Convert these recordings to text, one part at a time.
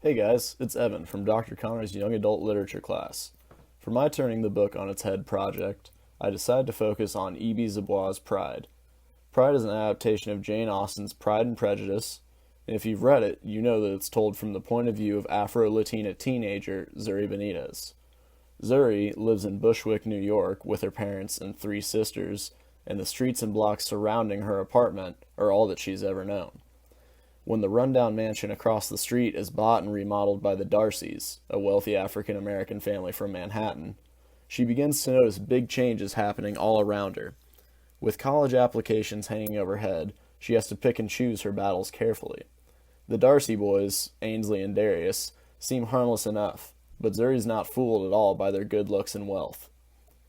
Hey guys, it's Evan from Dr. Connor's Young Adult Literature class. For my Turning the Book on its Head project, I decided to focus on E.B. Dubois' Pride. Pride is an adaptation of Jane Austen's Pride and Prejudice, and if you've read it, you know that it's told from the point of view of Afro-Latina teenager Zuri Benitez. Zuri lives in Bushwick, New York, with her parents and three sisters, and the streets and blocks surrounding her apartment are all that she's ever known. When the rundown mansion across the street is bought and remodeled by the Darcys, a wealthy African American family from Manhattan, she begins to notice big changes happening all around her. With college applications hanging overhead, she has to pick and choose her battles carefully. The Darcy boys, Ainsley and Darius, seem harmless enough, but Zuri's not fooled at all by their good looks and wealth.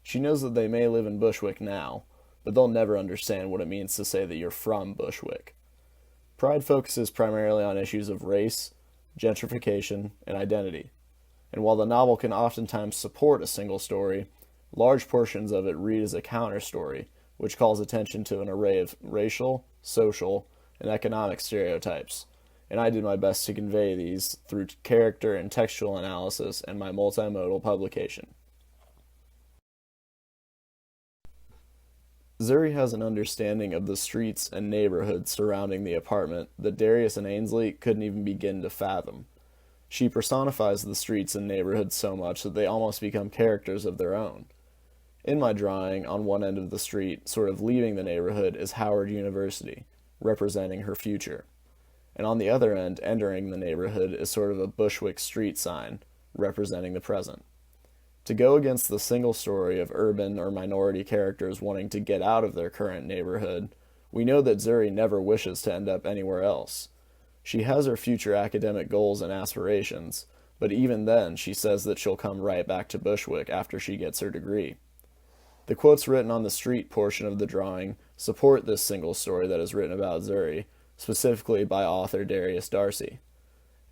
She knows that they may live in Bushwick now, but they'll never understand what it means to say that you're from Bushwick. Pride focuses primarily on issues of race, gentrification, and identity, and while the novel can oftentimes support a single story, large portions of it read as a counter-story, which calls attention to an array of racial, social, and economic stereotypes, and I did my best to convey these through character and textual analysis in my multimodal publication. Zuri has an understanding of the streets and neighborhoods surrounding the apartment that Darius and Ainsley couldn't even begin to fathom. She personifies the streets and neighborhoods so much that they almost become characters of their own. In my drawing, on one end of the street, sort of leaving the neighborhood, is Howard University, representing her future. And on the other end, entering the neighborhood, is sort of a Bushwick street sign, representing the present. To go against the single story of urban or minority characters wanting to get out of their current neighborhood, we know that Zuri never wishes to end up anywhere else. She has her future academic goals and aspirations, but even then she says that she'll come right back to Bushwick after she gets her degree. The quotes written on the street portion of the drawing support this single story that is written about Zuri, specifically by author Darius Darcy.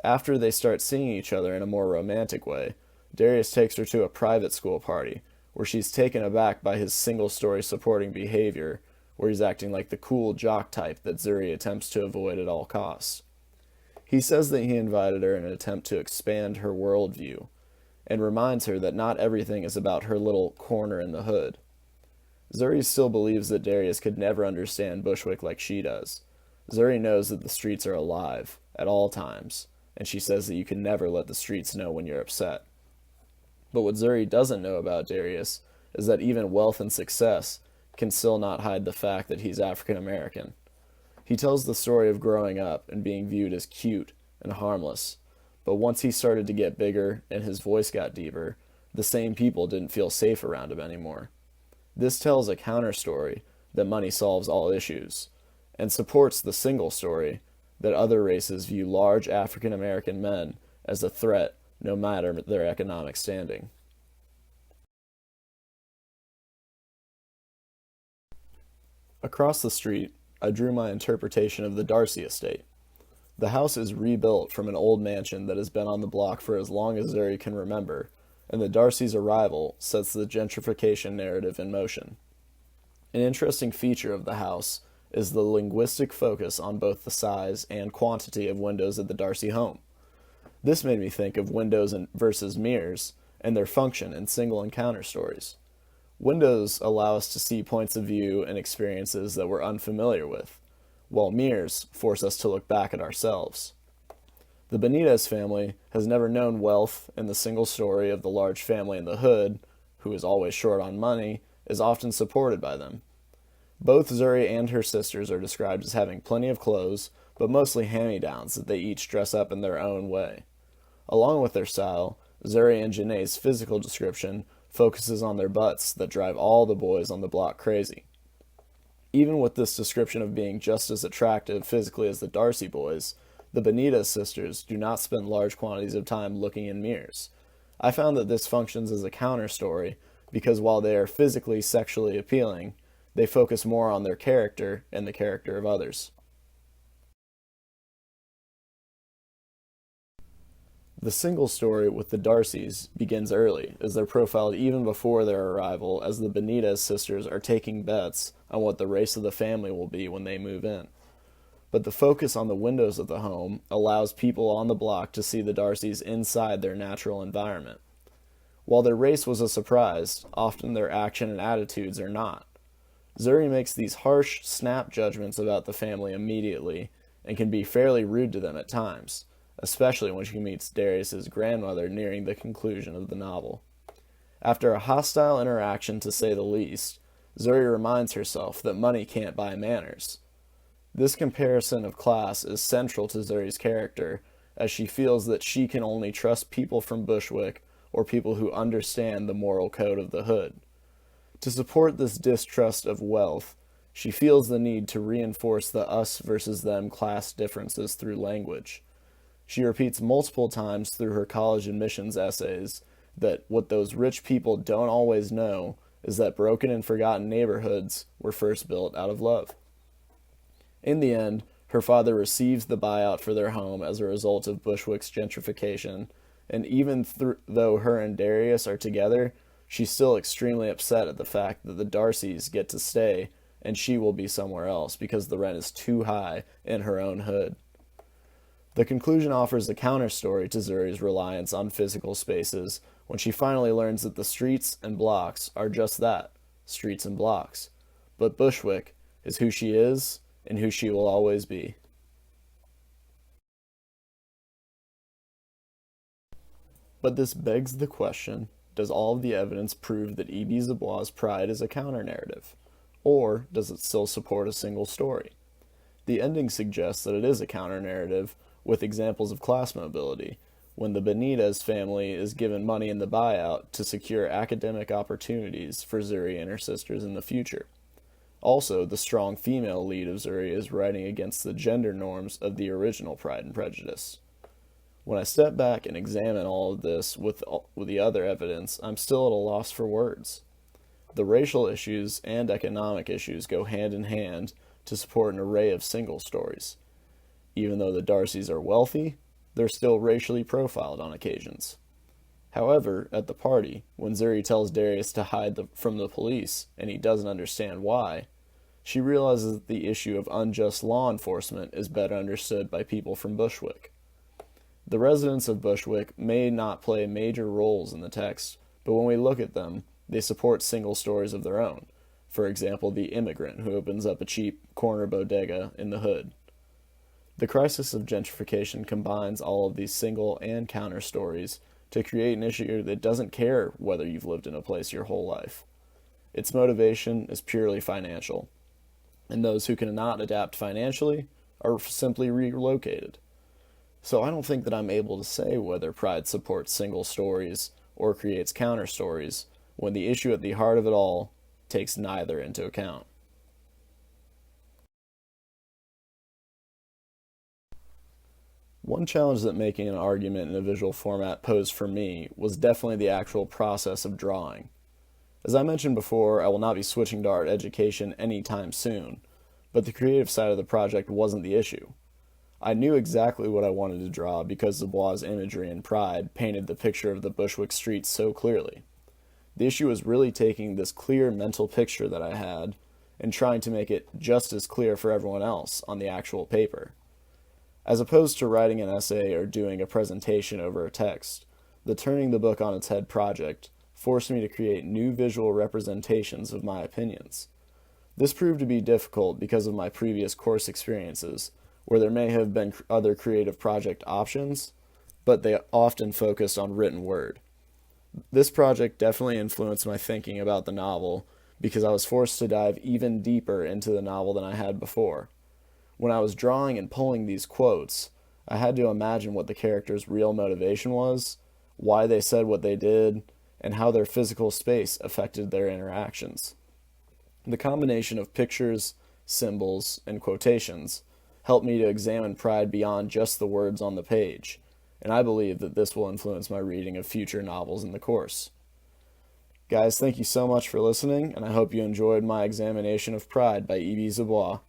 After they start seeing each other in a more romantic way, Darius takes her to a private school party, where she's taken aback by his single-story supporting behavior, where he's acting like the cool jock type that Zuri attempts to avoid at all costs. He says that he invited her in an attempt to expand her worldview, and reminds her that not everything is about her little corner in the hood. Zuri still believes that Darius could never understand Bushwick like she does. Zuri knows that the streets are alive, at all times, and she says that you can never let the streets know when you're upset. But what Zuri doesn't know about Darius is that even wealth and success can still not hide the fact that he's African American. He tells the story of growing up and being viewed as cute and harmless, but once he started to get bigger and his voice got deeper, the same people didn't feel safe around him anymore. This tells a counter story that money solves all issues, and supports the single story that other races view large African American men as a threat no matter their economic standing. Across the street, I drew my interpretation of the Darcy Estate. The house is rebuilt from an old mansion that has been on the block for as long as Zuri can remember, and the Darcy's arrival sets the gentrification narrative in motion. An interesting feature of the house is the linguistic focus on both the size and quantity of windows at the Darcy home. This made me think of windows versus mirrors and their function in single and counter stories. Windows allow us to see points of view and experiences that we're unfamiliar with, while mirrors force us to look back at ourselves. The Benitez family has never known wealth, and the single story of the large family in the hood, who is always short on money, is often supported by them. Both Zuri and her sisters are described as having plenty of clothes, but mostly hand-me-downs that they each dress up in their own way. Along with their style, Zuri and Janae's physical description focuses on their butts that drive all the boys on the block crazy. Even with this description of being just as attractive physically as the Darcy boys, the Benitez sisters do not spend large quantities of time looking in mirrors. I found that this functions as a counter story because while they are physically sexually appealing, they focus more on their character and the character of others. The single story with the Darcys begins early, as they're profiled even before their arrival, as the Benitez sisters are taking bets on what the race of the family will be when they move in. but the focus on the windows of the home allows people on the block to see the Darcys inside their natural environment. While their race was a surprise, often their action and attitudes are not. Zuri makes these harsh, snap judgments about the family immediately and can be fairly rude to them at times, especially when she meets Darius's grandmother nearing the conclusion of the novel. After a hostile interaction to say the least, Zuri reminds herself that money can't buy manners. This comparison of class is central to Zuri's character, as she feels that she can only trust people from Bushwick or people who understand the moral code of the hood. To support this distrust of wealth, she feels the need to reinforce the us versus them class differences through language. She repeats multiple times through her college admissions essays that what those rich people don't always know is that broken and forgotten neighborhoods were first built out of love. In the end, her father receives the buyout for their home as a result of Bushwick's gentrification, and even though her and Darius are together, she's still extremely upset at the fact that the Darcys get to stay and she will be somewhere else because the rent is too high in her own hood. The conclusion offers a counter-story to Zuri's reliance on physical spaces when she finally learns that the streets and blocks are just that, streets and blocks. But Bushwick is who she is and who she will always be. But this begs the question, does all of the evidence prove that E.B. Dubois' Pride is a counter-narrative? Or does it still support a single story? The ending suggests that it is a counter-narrative, with examples of class mobility, when the Benitez family is given money in the buyout to secure academic opportunities for Zuri and her sisters in the future. Also, the strong female lead of Zuri is writing against the gender norms of the original Pride and Prejudice. When I step back and examine all of this with the other evidence, I'm still at a loss for words. The racial issues and economic issues go hand in hand to support an array of single stories. Even though the Darcys are wealthy, they're still racially profiled on occasions. However, at the party, when Zuri tells Darius to hide from the police and he doesn't understand why, she realizes that the issue of unjust law enforcement is better understood by people from Bushwick. The residents of Bushwick may not play major roles in the text, but when we look at them, they support single stories of their own. For example, the immigrant who opens up a cheap corner bodega in the hood. The crisis of gentrification combines all of these single and counter stories to create an issue that doesn't care whether you've lived in a place your whole life. Its motivation is purely financial, and those who cannot adapt financially are simply relocated. So I don't think that I'm able to say whether Pride supports single stories or creates counter stories when the issue at the heart of it all takes neither into account. One challenge that making an argument in a visual format posed for me was definitely the actual process of drawing. As I mentioned before, I will not be switching to art education anytime soon, but the creative side of the project wasn't the issue. I knew exactly what I wanted to draw because Dubois' imagery and Pride painted the picture of the Bushwick streets so clearly. The issue was really taking this clear mental picture that I had and trying to make it just as clear for everyone else on the actual paper. As opposed to writing an essay or doing a presentation over a text, the Turning the Book on its Head project forced me to create new visual representations of my opinions. This proved to be difficult because of my previous course experiences, where there may have been other creative project options, but they often focused on written word. This project definitely influenced my thinking about the novel because I was forced to dive even deeper into the novel than I had before. When I was drawing and pulling these quotes, I had to imagine what the characters' real motivation was, why they said what they did, and how their physical space affected their interactions. The combination of pictures, symbols, and quotations helped me to examine Pride beyond just the words on the page, and I believe that this will influence my reading of future novels in the course. Guys, thank you so much for listening, and I hope you enjoyed my examination of Pride by E.B. Dubois.